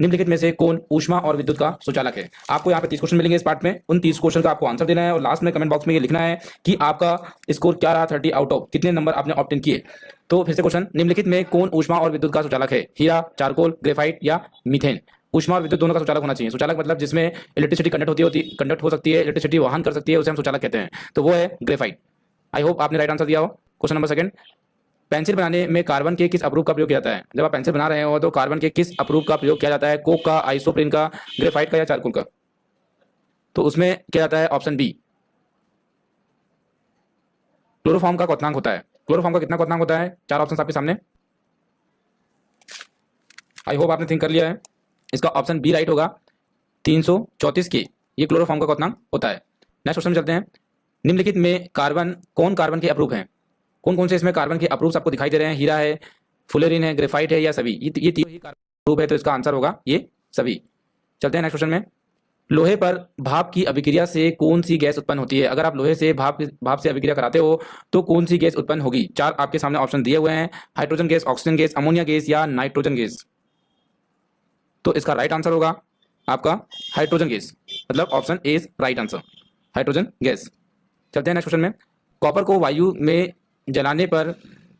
निम्नलिखित में से कौन ऊष्मा और विद्युत का सुचालक है। आपको यहाँ पे 30 क्वेश्चन मिलेंगे इस पार्ट में। उन 30 क्वेश्चन का आपको आंसर देना है और लास्ट में कमेंट बॉक्स में ये लिखना है कि आपका स्कोर क्या रहा, 30 आउट ऑफ कितने नंबर आपने ऑब्टेन किए। तो फिर से क्वेश्चन, निम्नलिखित में कौन ऊष्मा और विद्युत का सुचालक है। हीरा, चारकोल, ग्रेफाइट या मीथेन। ऊष्मा और विद्युत दोनों का सुचालक होना चाहिए। सुचालक मतलब जिसमें इलेक्ट्रिसिटी कंडक्ट हो सकती है, इलेक्ट्रिसिटी वहन कर सकती है, उसे हम सुचालक कहते हैं। तो वो है ग्रेफाइट। आई होप आपने राइट आंसर दिया हो। क्वेश्चन नंबर सेकंड, पेंसिल बनाने में कार्बन के किस अपरूप का प्रयोग किया जाता है। जब आप पेंसिल बना रहे हो तो कार्बन के किस अपरूप का प्रयोग किया जाता है। कोक का, आइसोप्रीन का, ग्रेफाइट का या चारकोल का। तो उसमें किया जाता है ऑप्शन बी, क्लोरोफॉर्म का क्वथनांक होता है। क्लोरोफॉर्म का कितना क्वथनांक होता है। 4 ऑप्शन आपके सामने। आई होप आपने थिंक कर लिया है। इसका ऑप्शन बी राइट होगा, 334 के ये क्लोरोफॉर्म का क्वथनांक होता है। नेक्स्ट क्वेश्चन में चलते हैं। निम्नलिखित में कौन कार्बन के अपरूप हैं। कौन कौन से इसमें कार्बन के अप्रूव्स आपको दिखाई दे रहे हैं। हीरा है, फुलेरिन है, ग्रेफाइट है या सभी। ये तीनों ही कार्बन अप्रूव है, तो इसका आंसर होगा ये सभी। चलते हैं नेक्स्ट क्वेश्चन में। लोहे पर भाप की अभिक्रिया से कौन सी गैस उत्पन्न होती है। अगर आप लोहे से भाप से अभिक्रिया कराते हो तो कौन सी गैस उत्पन्न होगी। 4 आपके सामने ऑप्शन दिए हुए हैं, hydrogen gas, oxygen gas, ammonia gas या नाइट्रोजन गैस। तो इसका राइट आंसर होगा आपका हाइड्रोजन गैस, मतलब option A is right answer, hydrogen gas. चलते हैं नेक्स्ट क्वेश्चन में। कॉपर को वायु में जलाने पर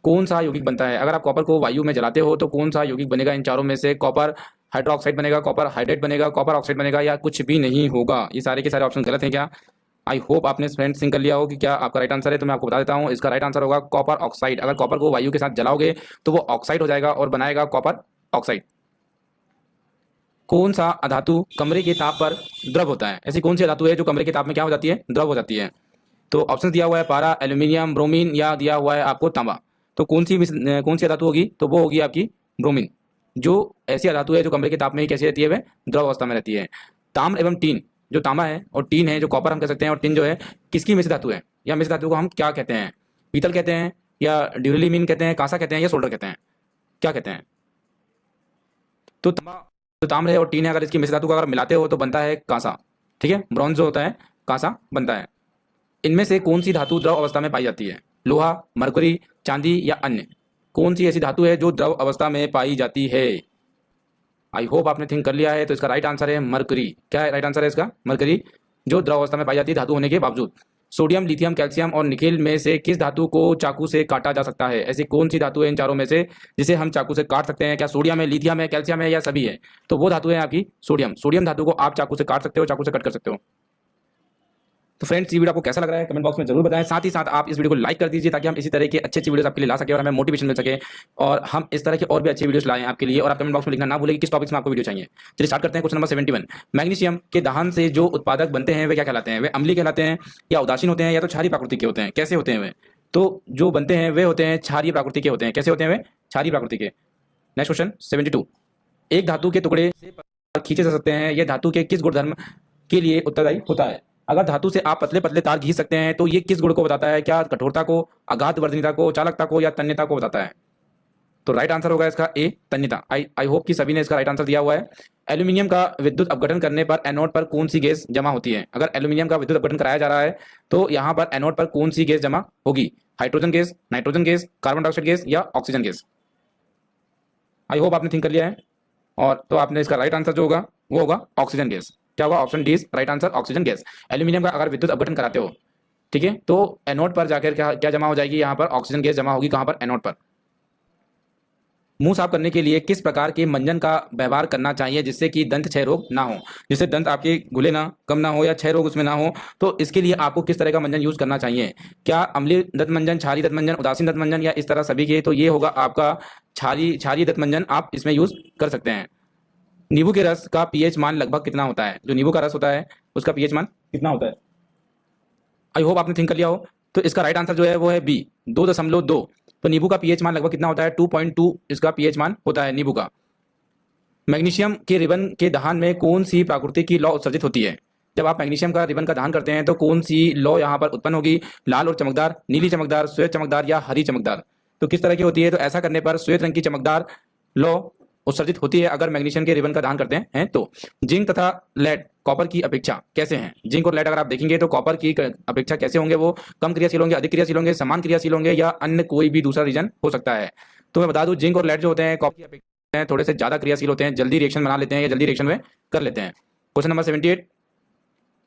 कौन सा यौगिक बनता है। अगर आप कॉपर को वायु में जलाते हो तो कौन सा यौगिक बनेगा। इन चारों में से कॉपर हाइड्रोक्साइड बनेगा, कॉपर हाइड्रेट बनेगा, कॉपर ऑक्साइड बनेगा या कुछ भी नहीं होगा। ये सारे के सारे ऑप्शन गलत हैं क्या। आई होप आपने फ्रेंड्स थिंक कर लिया हो कि क्या आपका राइट आंसर है। तो मैं आपको बता देता हूँ, इसका राइट आंसर होगा कॉपर ऑक्साइड। अगर कॉपर को वायु के साथ जलाओगे तो वो ऑक्साइड हो जाएगा और बनाएगा कॉपर ऑक्साइड। कौन सा धातु कमरे के ताप पर द्रव होता है। ऐसी कौन सी धातु है जो कमरे के ताप में क्या हो जाती है, द्रव हो जाती है। तो ऑप्शन दिया हुआ है पारा, एल्यूमिनियम, ब्रोमीन या दिया हुआ है आपको तांबा। तो कौन सी धातु होगी। तो वो होगी आपकी ब्रोमीन। जो ऐसी धातु है जो कमरे के ताप में ही कैसी रहती है, वह द्रव अवस्था में रहती है। ताम्र एवं टीन, जो तांबा है और टीन है जो कॉपर हम कह सकते हैं, और टिन जो है किसकी मिश्र धातु है, या मिश्र धातु को हम क्या कहते हैं। पीतल कहते हैं या ड्यूरेलिमीन कहते हैं, कांसा कहते हैं या सोल्डर कहते हैं, क्या कहते हैं। तो ताम्र है और टीन है, अगर इसकी मिश्र धातु को अगर मिलाते हो तो बनता है कांसा। ठीक है, ब्रॉन्ज जो होता है कांसा बनता है। इनमें से कौन सी धातु द्रव अवस्था में पाई जाती है। लोहा, मरकरी, चांदी या अन्य। कौन सी ऐसी धातु है जो द्रव अवस्था में पाई जाती है। आई होप आपने थिंक कर लिया है। तो इसका राइट आंसर है मरकरी। क्या राइट आंसर है इसका, मरकरी, जो द्रव अवस्था में पाई जाती है धातु होने के बावजूद। सोडियम, लिथियम, कैल्शियम और निकेल में से किस धातु को चाकू से काटा जा सकता है। ऐसी कौन सी धातु है इन चारों में से जिसे हम चाकू से काट सकते हैं। क्या सोडियम है, लिथियम है, कैल्शियम है या सभी है। तो वो धातु है आपकी सोडियम। सोडियम धातु को आप चाकू से काट सकते हो, चाकू से कट कर सकते हो। तो फ्रेंड्स, ये वीडियो आपको कैसा लग रहा है कमेंट बॉक्स में जरूर बताएं। साथ ही साथ आप इस वीडियो को लाइक कर दीजिए ताकि हम इसी तरह के अच्छे वीडियोस आपके लिए ला सके और हमें मोटिवेशन मिल सके और हम इस तरह के और भी अच्छे वीडियोस लाएं आपके लिए। और आप कमेंट बॉक्स में लिखना ना भूलें कि किस टॉपिक्स में आपको वीडियो चाहिए। चलिए स्टार्ट करते हैं। क्वेश्चन नंबर 71, मैग्नीशियम के दहन से जो उत्पादक बनते हैं वे क्या कहलाते हैं। वे अम्लीय कहलाते हैं या उदासीन होते हैं या तो क्षारीय प्रकृति के होते हैं। कैसे होते हैं वे। तो जो बनते हैं वे होते हैं क्षारीय प्रकृति के होते हैं। कैसे होते हैं वे, क्षारीय प्रकृति के। नेक्स्ट क्वेश्चन 72, एक धातु के टुकड़े से खींचे जा सकते हैं, यह धातु के किस गुणधर्म के लिए उत्तरदायी होता है। अगर धातु से आप पतले पतले तार खींच सकते हैं तो ये किस गुण को बताता है। क्या कठोरता को, आघात वर्धनीयता को, चालकता को या तन्यता को बताता है। तो राइट आंसर होगा इसका ए, तन्यता। आई होप कि सभी ने इसका राइट आंसर दिया हुआ है। एल्यूमिनियम का विद्युत अपघटन करने पर एनोड पर कौन सी गैस जमा होती है। अगर एल्यूमिनियम का विद्युत अपघटन कराया जा रहा है तो यहाँ पर एनोड पर कौन सी गैस जमा होगी। Hydrogen gas, nitrogen gas, carbon dioxide gas या ऑक्सीजन गैस। आई होप आपने थिंक कर लिया है और तो आपने इसका राइट आंसर जो होगा वो होगा ऑक्सीजन गैस। क्या होगा, option D is right answer, oxygen gas. Aluminium का अगर विद्युत अपघटन कराते हो, ठीक है, तो एनोड पर जाकर क्या जमा हो जाएगी, यहाँ पर ऑक्सीजन गैस जमा होगी। कहाँ पर, एनोड पर। मुंह साफ करने के लिए किस प्रकार के मंजन का व्यवहार करना चाहिए जिससे कि दंत क्षय रोग ना हो, जिससे दंत आपके घुले ना, कम ना हो या क्षय रोग उसमें ना हो। तो इसके लिए आपको किस तरह का मंजन यूज करना चाहिए। क्या अम्लीय दंत मंजन, क्षारीय दंत मंजन, उदासीन दंत मंजन या इस तरह सभी के। तो ये होगा आपका क्षारीय दंत मंजन आप इसमें यूज कर सकते हैं। नींबू के रस का पीएच मान लगभग कितना होता है। जो नींबू का रस होता है उसका पीएच मान कितना होता है। आई होप आपने थिंक कर लिया हो। तो इसका राइट आंसर जो है वो है बी, 2.2। तो नींबू का पीएच मान लगभग कितना होता है, 2.2 इसका पीएच मान होता है नींबू का। मैग्नीशियम के रिबन के दहन में कौन सी प्रकृति की लौ उत्सर्जित होती है। जब आप मैग्नीशियम का रिबन का दहन करते हैं तो कौन सी लौ यहाँ पर उत्पन्न होगी। लाल और चमकदार, नीली चमकदार, श्वेत चमकदार या हरी चमकदार। तो किस तरह की होती है। तो ऐसा करने पर श्वेत रंग की चमकदार लौ उत्सर्जित होती है अगर मैग्नीशियम के रिबन का दहन करते हैं। तो जिंक तथा लेड कॉपर की अपेक्षा कैसे हैं। जिंक और लेड अगर आप देखेंगे तो कॉपर की अपेक्षा कैसे होंगे, वो कम क्रियाशील होंगे, अधिक क्रियाशील होंगे, समान क्रियाशील होंगे या अन्य कोई भी दूसरा रीजन हो सकता है। तो मैं बता दूं जिंक और लेड जो होते हैं कॉपर की अपेक्षा हैं, थोड़े से ज़्यादा क्रियाशील होते हैं, जल्दी रिएक्शन बना लेते हैं या जल्दी रिएक्शन में कर लेते हैं। क्वेश्चन नंबर 78,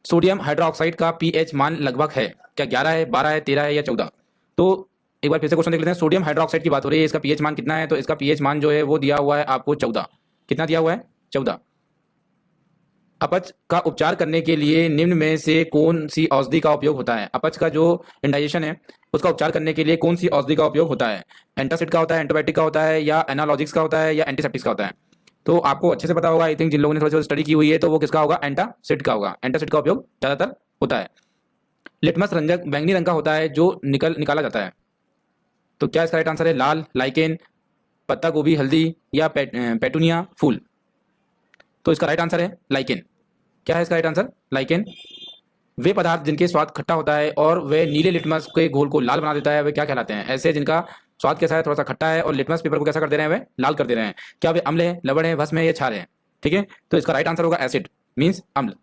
सोडियम हाइड्रोक्साइड का पीएच मान लगभग है क्या? 11 है, 12 है, 13 है या 14? तो एक बार फिर से क्वेश्चन देख लेते हैं। सोडियम हाइड्रोक्साइड की बात हो रही है, इसका पीएच मान कितना है? तो इसका पीएच मान जो है वो दिया हुआ है आपको 14। कितना दिया हुआ है? 14। अपच का उपचार करने के लिए निम्न में से कौन सी औषधि का उपयोग होता है? अपच का जो इंडाइजेशन है उसका उपचार करने के लिए कौन सी औषधि का उपयोग होता है? एंटासिड का होता है, एंटीबायोटिक का होता है, या एनालॉजिक्स का होता है, या एंटीसेप्टिक्स का होता है? तो आपको अच्छे से पता होगा, आई थिंक जिन लोगों ने थोड़ी सी स्टडी की हुई है तो वो किसका होगा? एंटासिड का होगा। एंटासिड का उपयोग ज्यादातर होता है। लिटमस रंजक बैंगनी रंग का होता है जो निकाला जाता है। तो क्या इसका राइट आंसर है? लाल, लाइकेन, पत्ता गोभी, हल्दी, या पेटूनिया फूल? तो इसका राइट आंसर है लाइकेन। क्या है इसका राइट आंसर? लाइकेन। वे पदार्थ जिनके स्वाद खट्टा होता है और वे नीले लिटमस के घोल को लाल बना देता है, वे क्या कहलाते हैं? ऐसे जिनका स्वाद कैसा है? थोड़ा सा खट्टा है और लिटमस पेपर को कैसा कर दे रहे हैं? वे लाल कर दे रहे हैं। क्या वे अम्ल है, लवण है, भस्म है या क्षार है? ठीक है, तो इसका राइट आंसर होगा एसिड, मीन्स अम्ल।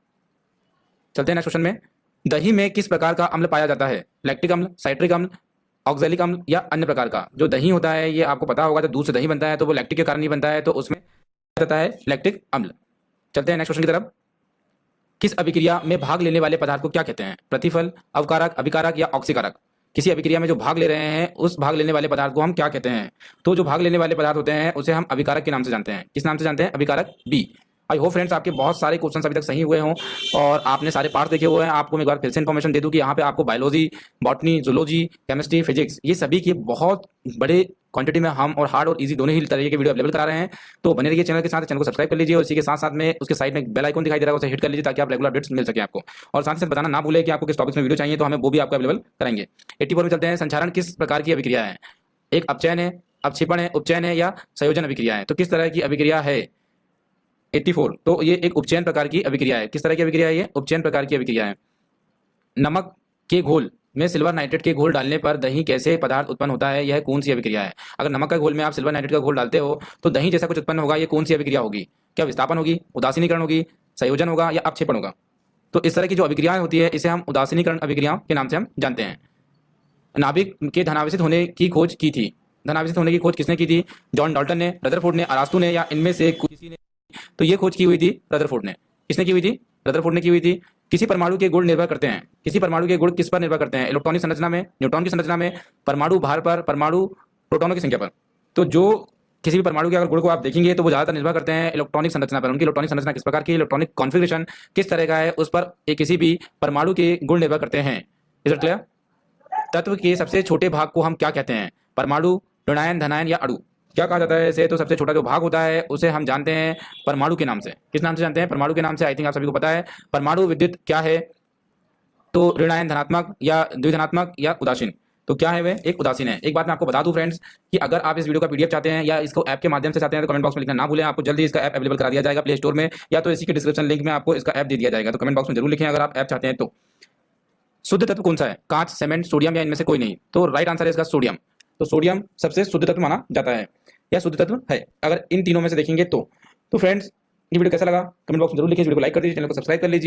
चलते हैं नेक्स्ट क्वेश्चन में। दही में किस प्रकार का अम्ल पाया जाता है? लैक्टिक अम्ल, साइट्रिक अम्ल, ऑक्जेलिक अम्ल, या अन्य प्रकार का? जो दही होता है ये आपको पता होगा, जब दूध से दही बनता है तो वो लैक्टिक के कारण ही बनता है, तो उसमें जाता है लैक्टिक अम्ल। चलते हैं नेक्स्ट क्वेश्चन की तरफ। किस अभिक्रिया में भाग लेने वाले पदार्थ को क्या कहते हैं? प्रतिफल, अवकारक, अभिकारक, या ऑक्सीकारक? किसी अभिक्रिया में जो भाग ले रहे हैं उस भाग लेने वाले पदार्थ को हम क्या कहते हैं? तो जो भाग लेने वाले पदार्थ होते हैं उसे हम अभिकारक के नाम से जानते हैं। किस नाम से जानते हैं? अभिकारक, बी। आई होप फ्रेंड्स आपके बहुत सारे क्वेश्चन अभी तक सही हुए हों और आपने सारे पार्ट देखे हुए हैं। आपको मैं एक बार फिर से इन्फॉर्मेशन दे दूं कि यहाँ पे आपको biology, botany, zoology, chemistry, physics, ये सभी की बहुत बड़े क्वांटिटी में हम और हार्ड और इजी दोनों ही तरीके के वीडियो अवेलेबल करा रहे हैं। तो बने रहिए चैनल के साथ, चैनल को सब्सक्राइब कर लीजिए और इसी के साथ साथ में उसके साइड में बेल आइकन दिखाई दे रहा है, उसे हिट कर लीजिए ताकि आप रेगुलर अपडेट्स मिल सके आपको। और साथ ही साथ बताना ना भूलें कि आपको किस टॉपिक में वीडियो चाहिए, तो हमें वो भी आपको अवेलेबल कराएंगे। 84 में चलते हैं। संचारण किस प्रकार की अभिक्रिया है? एक अपचयन है, अपक्षेपण है, उपचयन है, या संयोजन अभिक्रिया है? तो किस तरह की अभिक्रिया है? 84, तो ये एक उपचयन प्रकार की अभिक्रिया है। किस तरह की अभिक्रिया है? ये उपचयन प्रकार की अभिक्रिया है। नमक के घोल में सिल्वर नाइट्रेट के घोल डालने पर दही कैसे पदार्थ उत्पन्न होता है? यह कौन सी अभिक्रिया है? अगर नमक का घोल में आप सिल्वर नाइट्रेट का घोल डालते हो तो दही जैसा कुछ उत्पन्न होगा, ये कौन सी अभिक्रिया होगी? क्या विस्थापन होगी, उदासीनीकरण होगी, संयोजन होगा, या अपक्षेपण होगा? तो इस तरह की जो अभिक्रियाएं होती है इसे हम उदासीनीकरण अभिक्रियाओं के नाम से हम जानते हैं। नाभिक के धनावेशित होने की खोज की थी। धनावेशित होने की खोज किसने की थी? जॉन डाल्टन ने, रदरफोर्ड ने, अरास्तू ने, या इनमें से किसी ने? तो ये खोज की हुई थी रदरफोर्ड ने। किसने की हुई थी? रदरफोर्ड ने की हुई थी। किसी परमाणु के गुण निर्भर करते हैं। किसी परमाणु के गुण किस पर निर्भर करते हैं? इलेक्ट्रॉनिक संरचना में, न्यूट्रॉन की संरचना में, परमाणु भार पर, परमाणु प्रोटॉनों की संख्या पर? तो जो किसी भी परमाणु के अगर गुण को आप देखेंगे तो वो ज्यादातर निर्भर करते हैं इलेक्ट्रॉनिक संरचना पर। उनकी इलेक्ट्रॉनिक संरचना किस प्रकार की, इलेक्ट्रॉनिक कॉन्फ़िगरेशन किस तरह का है, उस पर एक किसी भी परमाणु के गुण निर्भर करते हैं। Is it clear? तत्व के सबसे छोटे भाग को हम क्या कहते हैं? परमाणु, ऋणायन, धनायन, या अणु? क्या कहा जाता है इसे? तो सबसे छोटा जो भाग होता है उसे हम जानते हैं परमाणु के नाम से। किस नाम से जानते हैं? परमाणु के नाम से। आई थिंक आप सभी को पता है परमाणु विद्युत क्या है? तो ऋणायन धनात्मक, या द्विधनात्मक, या उदासीन? तो क्या है वे? एक उदासीन है। एक बात मैं आपको बता दूं फ्रेंड्स कि अगर आप इस वीडियो का पीडीएफ चाहते हैं या इसको ऐप के माध्यम से चाहते हैं तो कमेंट बॉक्स में लिखना ना भूलें। आपको जल्दी इसका ऐप अवेलेबल करा दिया जाएगा प्ले स्टोर में, या तो इसी के डिस्क्रिप्शन लिंक में आपको इसका ऐप दे दिया जाएगा। तो कमेंट बॉक्स में जरूर लिखें अगर आप ऐप चाहते हैं तो। शुद्ध तत्व कौन सा है? कांच, सीमेंट, सोडियम, या इनमें से कोई नहीं? तो राइट आंसर है इसका सोडियम। तो सोडियम सबसे शुद्ध तत्व माना जाता है या शुद्ध तत्व है अगर इन तीनों में से देखेंगे तो। फ्रेंड्स ये वीडियो कैसा लगा कमेंट बॉक्स में जरूर लिखिए। वीडियो को लाइक कर दीजिए, चैनल को सब्सक्राइब कर लीजिए।